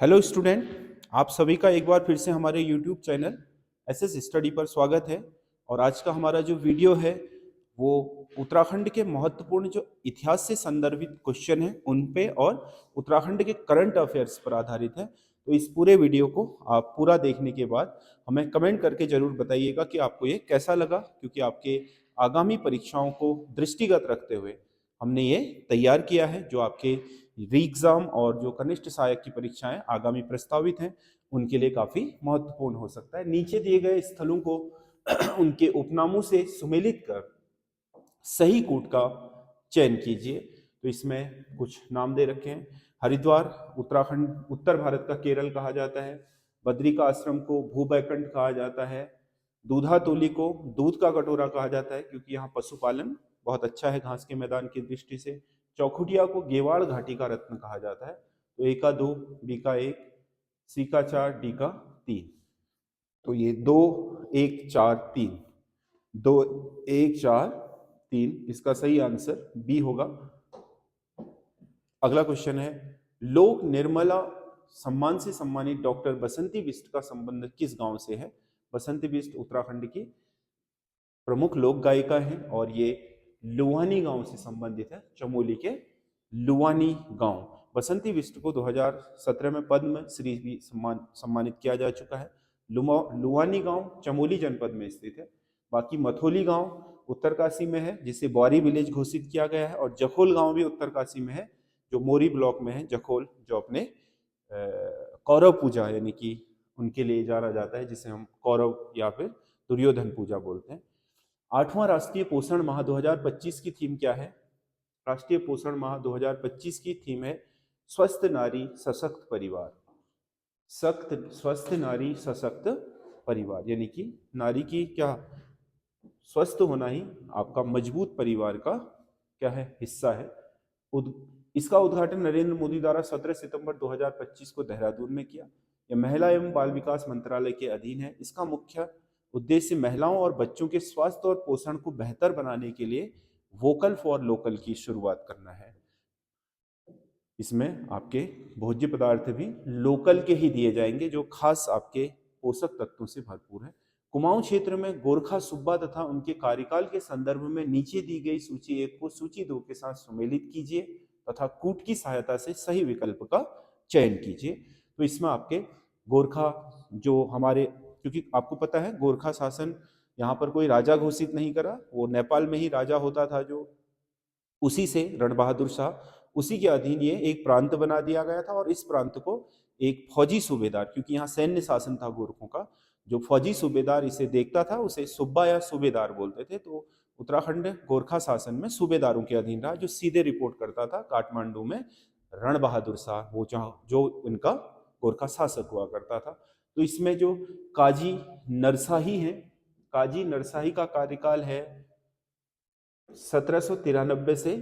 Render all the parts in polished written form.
Hello student, आप सभी का एक बार फिर से हमारे यूट्यूब चैनल एसएस स्टडी पर स्वागत है। और आज का हमारा जो वीडियो है वो उत्तराखंड के महत्वपूर्ण जो इतिहास से संदर्भित क्वेश्चन है उन पे और उत्तराखंड के करंट अफेयर्स पर आधारित है। तो इस पूरे वीडियो को आप पूरा देखने के बाद हमें कमेंट करके जरूर बताइएगा कि आपको ये कैसा लगा, क्योंकि आपके आगामी परीक्षाओं को दृष्टिगत रखते हुए हमने ये तैयार किया है। जो आपके री एग्जाम और जो कनिष्ठ सहायक की परीक्षाएं आगामी प्रस्तावित हैं उनके लिए काफी महत्वपूर्ण हो सकता है। नीचे दिए गए स्थलों को उनके उपनामों से सुमेलित कर सही कूट का चयन कीजिए। तो इसमें कुछ नाम दे रखे हैं। हरिद्वार उत्तराखंड उत्तर भारत का केरल कहा जाता है। बद्री का आश्रम को भूबैकुंठ कहा जाता है। दूधातोली को दूध का कटोरा कहा जाता है क्योंकि यहाँ पशुपालन बहुत अच्छा है घास के मैदान की दृष्टि से। चौखुटिया को गेवाड़ घाटी का रत्न कहा जाता है। तो ए का 2, बी का 1, सी का 4, डी का 3। तो ये 2 1 4 3, 2 1 4 3 इसका सही आंसर बी होगा। अगला क्वेश्चन है, लोक निर्मला सम्मान से सम्मानित डॉक्टर बसंती बिष्ट का संबंध किस गांव से है? बसंती बिष्ट उत्तराखंड की प्रमुख लोक गायिका है और ये लुवानी गांव से संबंधित है। चमोली के लुवानी गांव। बसंती बिष्ट को 2017 में पद्म श्री भी सम्मानित किया जा चुका है। लुवानी गांव चमोली जनपद में स्थित है। बाकी मथोली गांव उत्तरकाशी में है जिसे बौरी विलेज घोषित किया गया है, और जखोल गांव भी उत्तरकाशी में है जो मोरी ब्लॉक में है। जखोल जो अपने कौरव पूजा यानी कि उनके लिए जाना जाता है, जिसे हम कौरव या फिर दुर्योधन पूजा बोलते हैं। 8वां राष्ट्रीय पोषण माह 2025 की थीम क्या है? राष्ट्रीय पोषण माह 2025 की थीम है स्वस्थ नारी सशक्त परिवार। स्वस्थ नारी सशक्त परिवार यानी कि नारी की क्या स्वस्थ होना ही आपका मजबूत परिवार का क्या है हिस्सा है। इसका उद्घाटन नरेंद्र मोदी द्वारा 17 सितंबर 2025 को देहरादून में किया। यह महिला एवं बाल विकास मंत्रालय के अधीन है। इसका मुख्य उद्देश्य महिलाओं और बच्चों के स्वास्थ्य और पोषण को बेहतर बनाने के लिए वोकल फॉर लोकल की शुरुआत करना है। इसमें आपके भोज्य पदार्थ भी लोकल के ही दिए जाएंगे जो खास आपके पोषक तत्वों से भरपूर है। कुमाऊं क्षेत्र में गोरखा सुब्बा तथा उनके कार्यकाल के संदर्भ में नीचे दी गई सूची 1 को सूची 2 के साथ सुमेलित कीजिए तथा कूट की सहायता से सही विकल्प का चयन कीजिए। तो इसमें आपके गोरखा जो हमारे, क्योंकि आपको पता है गोरखा शासन यहाँ पर कोई राजा घोषित नहीं करा, वो नेपाल में ही राजा होता था, जो उसी से रण बहादुर शाह उसी के अधीन ये एक प्रांत बना दिया गया था। और इस प्रांत को एक फौजी सूबेदार, क्योंकि यहाँ सैन्य शासन था गोरखों का, जो फौजी सूबेदार इसे देखता था उसे सुब्बा या सूबेदार बोलते थे। तो उत्तराखंड गोरखा शासन में सूबेदारों के अधीन रहा, जो सीधे रिपोर्ट करता था काठमांडू में रण बहादुर शाह, वो जो उनका गोरखा शासक हुआ करता था। तो इसमें जो काजी नरसाही है, काजी नरसाही का कार्यकाल है 1793 से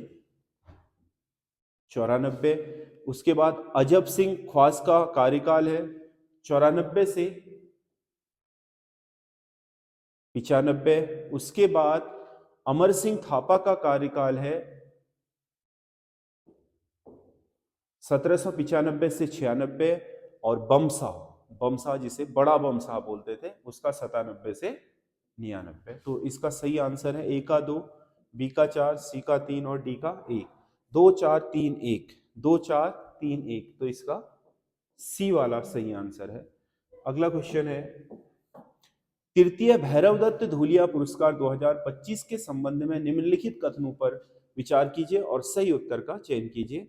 94। उसके बाद अजब सिंह ख्वास का कार्यकाल है 94 से 95। उसके बाद अमर सिंह थापा का कार्यकाल है 1795 से 96। और बमसा जिसे बड़ा बमसा बोलते थे उसका 97 से 99। तो इसका सही आंसर है ए का 2, बी का 4, सी का 3 और डी का 1। 2 4 3 1, 2 4 3 1, तो इसका सी वाला सही आंसर है। अगला क्वेश्चन है, तृतीय भैरवदत्त धूलिया पुरस्कार 2025 के संबंध में निम्नलिखित कथनों पर विचार कीजिए और सही उत्तर का चयन कीजिए।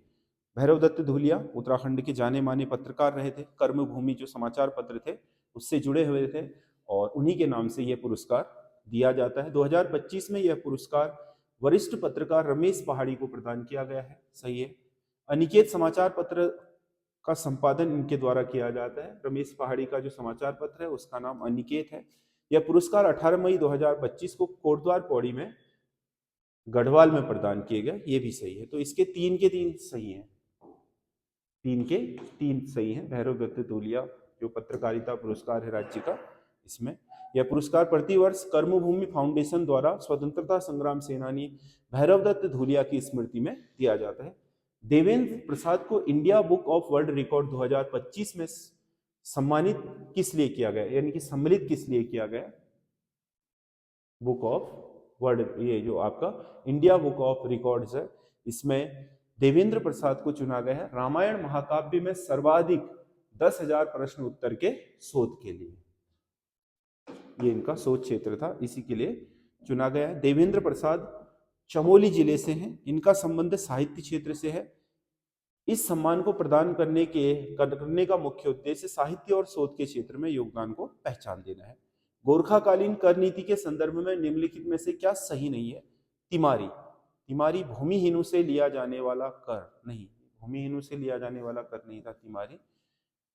भैरवदत्त धूलिया उत्तराखंड के जाने माने पत्रकार रहे थे। कर्मभूमि जो समाचार पत्र थे उससे जुड़े हुए थे और उन्हीं के नाम से यह पुरस्कार दिया जाता है। 2025 में यह पुरस्कार वरिष्ठ पत्रकार रमेश पहाड़ी को प्रदान किया गया है। सही है। अनिकेत समाचार पत्र का संपादन इनके द्वारा किया जाता है। रमेश पहाड़ी का जो समाचार पत्र है उसका नाम अनिकेत है। यह पुरस्कार 18 मई 2025 को कोटद्वार पौड़ी में गढ़वाल में प्रदान किए गए। ये भी सही है। तो इसके 3 के 3 सही हैं, 3 के 3 सही हैं। भैरव दत्त धूलिया जो पत्रकारिता पुरस्कार है राज्य का, इसमें यह पुरस्कार प्रतिवर्ष कर्मभूमि फाउंडेशन द्वारा स्वतंत्रता संग्राम सेनानी भैरव दत्त धूलिया की स्मृति में दिया जाता है। देवेंद्र प्रसाद को India book of world record 2025 में सम्मानित किस लिए किया गया, यानी कि सम्मिलित किस लिए किया गया? बुक ऑफ वर्ल्ड, ये जो आपका इंडिया बुक ऑफ रिकॉर्ड्स है, इसमें देवेंद्र प्रसाद को चुना गया है रामायण महाकाव्य में सर्वाधिक 10,000 प्रश्न उत्तर के शोध के लिए। ये इनका शोध क्षेत्र था, इसी के लिए चुना गया है। देवेंद्र प्रसाद चमोली जिले से हैं, इनका संबंध साहित्य क्षेत्र से है। इस सम्मान को प्रदान करने का मुख्य उद्देश्य साहित्य और शोध के क्षेत्र में योगदान को पहचान देना है। गोरखाकालीन कर नीति के संदर्भ में निम्नलिखित में से क्या सही नहीं है? तिमारी, तिमारी भूमिहीनों से लिया जाने वाला कर नहीं, भूमिहीनों से लिया जाने वाला कर नहीं था तिमारी।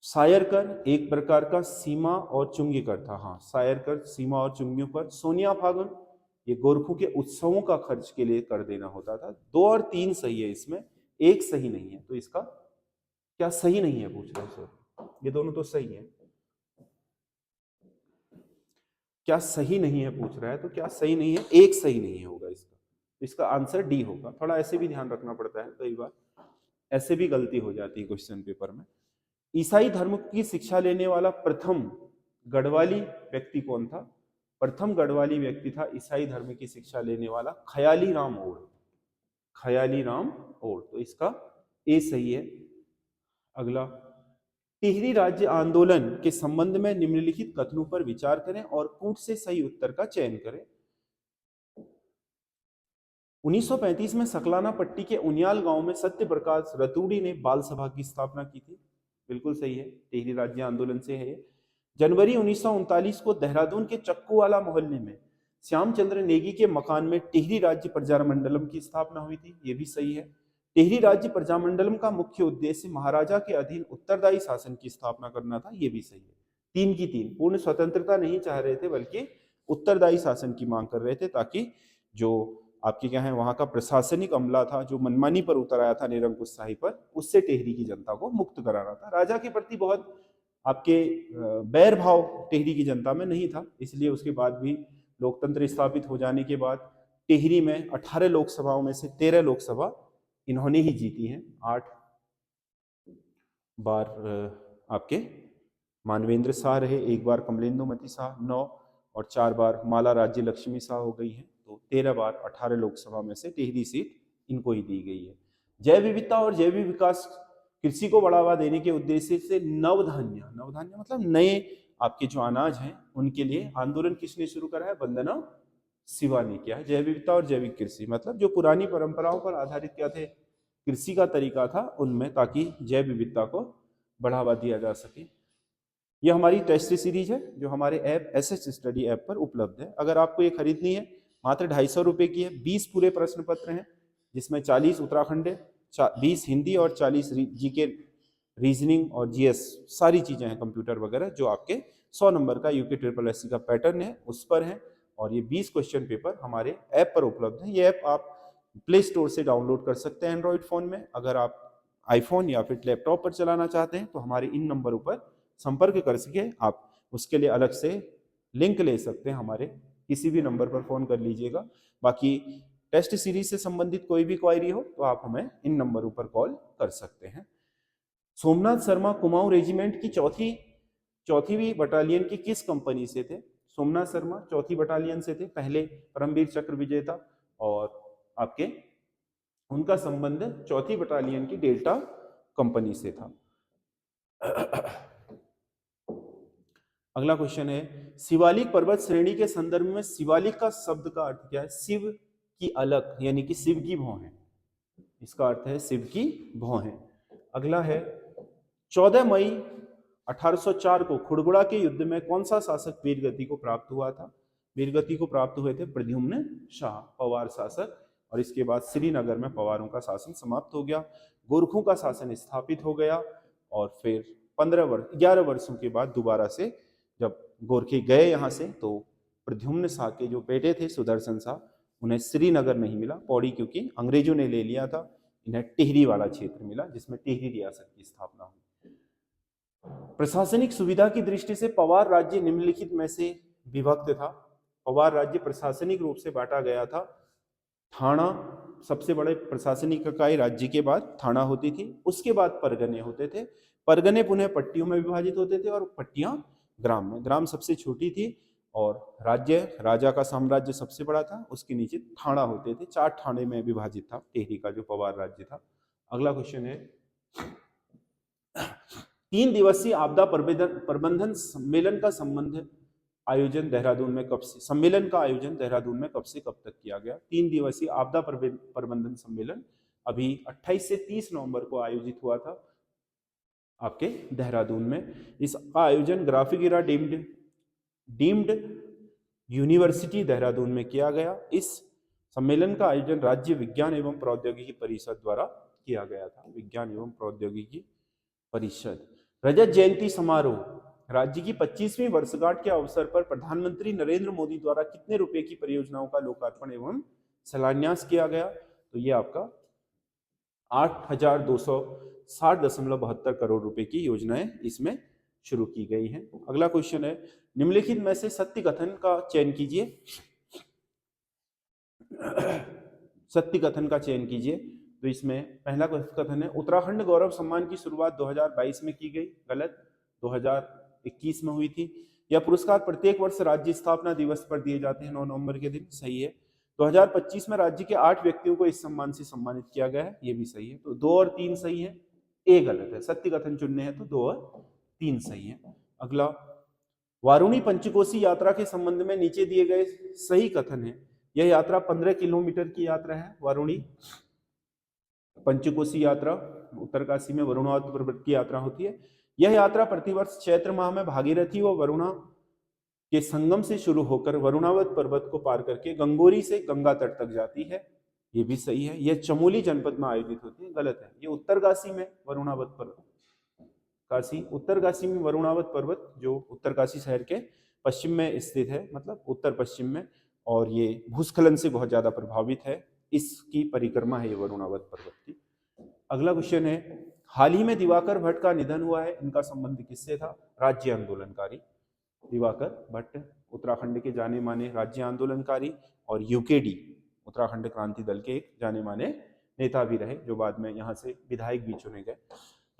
सायर कर एक प्रकार का सीमा और चुंगी कर था, हाँ सायर कर सीमा और चुंगियों पर। सोनिया फागुन ये गोरखों के उत्सवों का खर्च के लिए कर देना होता था। 2 और 3 सही है, इसमें 1 सही नहीं है, तो इसका क्या सही नहीं है पूछ रहे हैं सर? ये दोनों तो सही है, क्या सही नहीं है पूछ रहा है, तो क्या सही नहीं है? 1 सही नहीं होगा इसका, तो इसका आंसर डी होगा। थोड़ा ऐसे भी ध्यान रखना पड़ता है, कई बार ऐसे भी गलती हो जाती है क्वेश्चन पेपर में। ईसाई धर्म की शिक्षा लेने वाला प्रथम गढ़वाली व्यक्ति कौन था? प्रथम गढ़वाली व्यक्ति था ईसाई धर्म की शिक्षा लेने वाला ख्याली राम ओड़, ख्याली राम ओड़, तो इसका ए सही है। अगला, टिहरी राज्य आंदोलन के संबंध में निम्नलिखित कथनों पर विचार करें और कूट से सही उत्तर का चयन करें। 1935 में सकलाना पट्टी के उनियाल गांव में सत्य प्रकाश रतूड़ी ने बाल सभा की स्थापना की थी, बिल्कुल सही है, टिहरी राज्य आंदोलन से है। जनवरी 1939 को देहरादून के चक्कूवाला मोहल्ले में श्यामचंद्र नेगी के मकान में टिहरी राज्य प्रजामंडलम की स्थापना हुई थी, ये भी सही है। टिहरी राज्य प्रजामंडलम का मुख्य उद्देश्य महाराजा के अधीन उत्तरदायी शासन की स्थापना करना था, ये भी सही है। 3 की 3, पूर्ण स्वतंत्रता नहीं चाह रहे थे बल्कि उत्तरदायी शासन की मांग कर रहे थे, ताकि जो आपके क्या है वहां का प्रशासनिक अमला था जो मनमानी पर उतर आया था निरंकुश शाही पर, उससे टिहरी की जनता को मुक्त कराना था। राजा के प्रति बहुत आपके बैर भाव टिहरी की जनता में नहीं था, इसलिए उसके बाद भी लोकतंत्र स्थापित हो जाने के बाद टिहरी में 18 लोकसभाओं में से 13 लोकसभा इन्होंने ही जीती हैं। 8 बार आपके मानवेंद्र शाह रहे, 1 बार कमलेंदुमती शाह, 9 और 4 बार माला राज्य लक्ष्मी शाह हो गई है, तो 13 बार 18 लोकसभा में से टिहरी सीट इनको ही दी गई है। जैव विविधता और जैविक विकास कृषि को बढ़ावा देने के उद्देश्य से नवधान्य, नवधान्य मतलब नए आपके जो अनाज हैं उनके लिए आंदोलन किसने शुरू करा है? वंदना शिवा ने किया है। जैव विविधता और जैविक कृषि मतलब जो पुरानी परंपराओं पर आधारित क्या थे कृषि का तरीका था उनमें, ताकि जैव विविधता को बढ़ावा दिया जा सके। यह हमारी टेस्ट सीरीज है जो हमारे ऐप एसएस स्टडी ऐप पर उपलब्ध है। अगर आपको ये खरीदनी है मात्र 250 रुपये की है। 20 पूरे प्रश्न पत्र हैं जिसमें 40 उत्तराखंड, 20 हिंदी और 40 जीके रीजनिंग और जीएस सारी चीजें हैं कंप्यूटर वगैरह, जो आपके 100 नंबर का यूके ट्रिपल एससी का पैटर्न है उस पर है। और ये 20 क्वेश्चन पेपर हमारे ऐप पर उपलब्ध है। ये ऐप आप प्ले स्टोर से डाउनलोड कर सकते हैं एंड्रॉइड फोन में। अगर आप आईफोन या फिर लैपटॉप पर चलाना चाहते हैं तो हमारे इन नंबरों पर संपर्क कर सके। आप उसके लिए अलग से लिंक ले सकते हैं, हमारे किसी भी नंबर पर फोन कर लीजिएगा। बाकी टेस्ट सीरीज से संबंधित कोई भी क्वायरी हो तो आप हमें इन नंबरों पर कॉल कर सकते हैं। सोमनाथ शर्मा कुमाऊं रेजिमेंट की चौथी बटालियन की किस कंपनी से थे? सोमनाथ शर्मा 4वीं बटालियन से थे, पहले परमवीर चक्र विजेता, और आपके उनका संबंध 4वीं बटालियन की डेल्टा कंपनी से था। अगला क्वेश्चन है, शिवालिक पर्वत श्रेणी के संदर्भ में शिवालिक का शब्द का अर्थ क्या है? शिव की अलग, यानी कि शिव की भौं है, इसका अर्थ है शिव की भौं है। अगला है, 14 मई 1804 को खुड़गुड़ा के युद्ध में कौन सा शासक वीरगति को प्राप्त हुआ था? वीरगति को प्राप्त हुए थे प्रद्युम्न शाह, पवार शासक, और इसके बाद श्रीनगर में पवारों का शासन समाप्त हो गया, गोरखों का शासन स्थापित हो गया। और फिर 11 वर्षों के बाद दोबारा से जब गोरखे गए यहाँ से, तो प्रद्युम्न शाह के जो बेटे थे सुदर्शन शाह, उन्हें श्रीनगर नहीं मिला, पौड़ी क्योंकि अंग्रेजों ने ले लिया था, इन्हें टिहरी वाला क्षेत्र मिला जिसमें टिहरी रियासत की स्थापना हुई। प्रशासनिक सुविधा की दृष्टि से पवार राज्य निम्नलिखित में से विभक्त था। पवार राज्य प्रशासनिक रूप से बांटा गया था थाना, सबसे बड़े प्रशासनिक इकाई राज्य के बाद थाना होती थी, उसके बाद परगने होते थे, परगने पुनः पट्टियों में विभाजित होते थे और पट्टियां ग्राम में, ग्राम सबसे छोटी थी और राज्य राजा का साम्राज्य सबसे बड़ा था, उसके नीचे थाना होते थे, 4 थाने में विभाजित था टिहरी का जो पवार राज्य था। अगला क्वेश्चन है 3 दिवसीय आपदा प्रबंधन सम्मेलन का आयोजन देहरादून में कब से सम्मेलन का आयोजन देहरादून में कब से कब तक किया गया? 3 दिवसीय आपदा प्रबंधन सम्मेलन अभी 28 से 30 नवंबर को आयोजित हुआ था आपके देहरादून में। इसका आयोजन ग्राफिगिरा डीम्ड यूनिवर्सिटी देहरादून में किया गया। इस सम्मेलन का आयोजन राज्य विज्ञान एवं प्रौद्योगिकी परिषद द्वारा किया गया था, विज्ञान एवं प्रौद्योगिकी परिषद। रजत जयंती समारोह, राज्य की 25वीं वर्षगांठ के अवसर पर प्रधानमंत्री नरेंद्र मोदी द्वारा कितने रुपए की परियोजनाओं का लोकार्पण एवं शिलान्यास किया गया? तो ये आपका 8,260.72 करोड़ रुपए की योजनाएं इसमें शुरू की गई हैं। अगला क्वेश्चन है निम्नलिखित में से सत्य कथन का चयन कीजिए। सत्य कथन का चयन कीजिए। तो इसमें पहला कथन है उत्तराखंड गौरव सम्मान की शुरुआत 2022 में की गई, गलत, 2021 में हुई थी। यह पुरस्कार प्रत्येक वर्ष राज्य स्थापना दिवस पर दिए जाते हैं 9 नवंबर के दिन, सही है। 2025 में राज्य के 8 व्यक्तियों को इस सम्मान से सम्मानित किया गया है, ये भी सही है। तो 2 और 3 सही है, ए गलत है। सत्य कथन चुनने हैं तो 2 और 3 सही है। अगला वारुणी पंचकोसी यात्रा के संबंध में नीचे दिए गए सही कथन है। यह यात्रा 15 किलोमीटर की यात्रा है। वारुणी पंचकोसी यात्रा उत्तरकाशी में वरुणावत पर्वत की यात्रा होती है। यह यात्रा प्रतिवर्ष चैत्र माह में भागीरथी व वरुणा के संगम से शुरू होकर वरुणावत पर्वत को पार करके गंगोरी से गंगा तट तक जाती है, ये भी सही है। यह चमोली जनपद में आयोजित होती है, गलत है। ये उत्तरकाशी में वरुणावत पर्वत, उत्तरकाशी में वरुणावत पर्वत जो उत्तरकाशी शहर के पश्चिम में स्थित है, मतलब उत्तर पश्चिम में, और ये भूस्खलन से बहुत ज्यादा प्रभावित है। इसकी परिक्रमा है ये वरुणावत पर्वत की। अगला क्वेश्चन है हाल ही में दिवाकर भट्ट का निधन हुआ है, इनका संबंध किससे था? राज्य आंदोलनकारी दिवाकर भट्ट, उत्तराखंड के जाने माने राज्य आंदोलनकारी और यूकेडी उत्तराखंड क्रांति दल के एक जाने माने नेता भी रहे, जो बाद में यहाँ से विधायक भी चुने गए।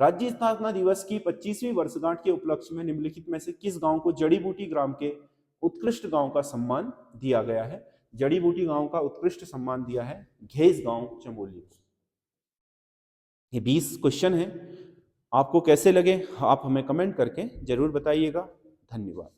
राज्य स्थापना दिवस की 25वीं वर्षगांठ के उपलक्ष्य में निम्नलिखित में से किस गांव को जड़ी बूटी ग्राम के उत्कृष्ट गांव का सम्मान दिया गया है? जड़ी बूटी गांव का उत्कृष्ट सम्मान दिया है घेस गांव चमोली को। ये 20 क्वेश्चन है, आपको कैसे लगे आप हमें कमेंट करके जरूर बताइएगा। धन्यवाद।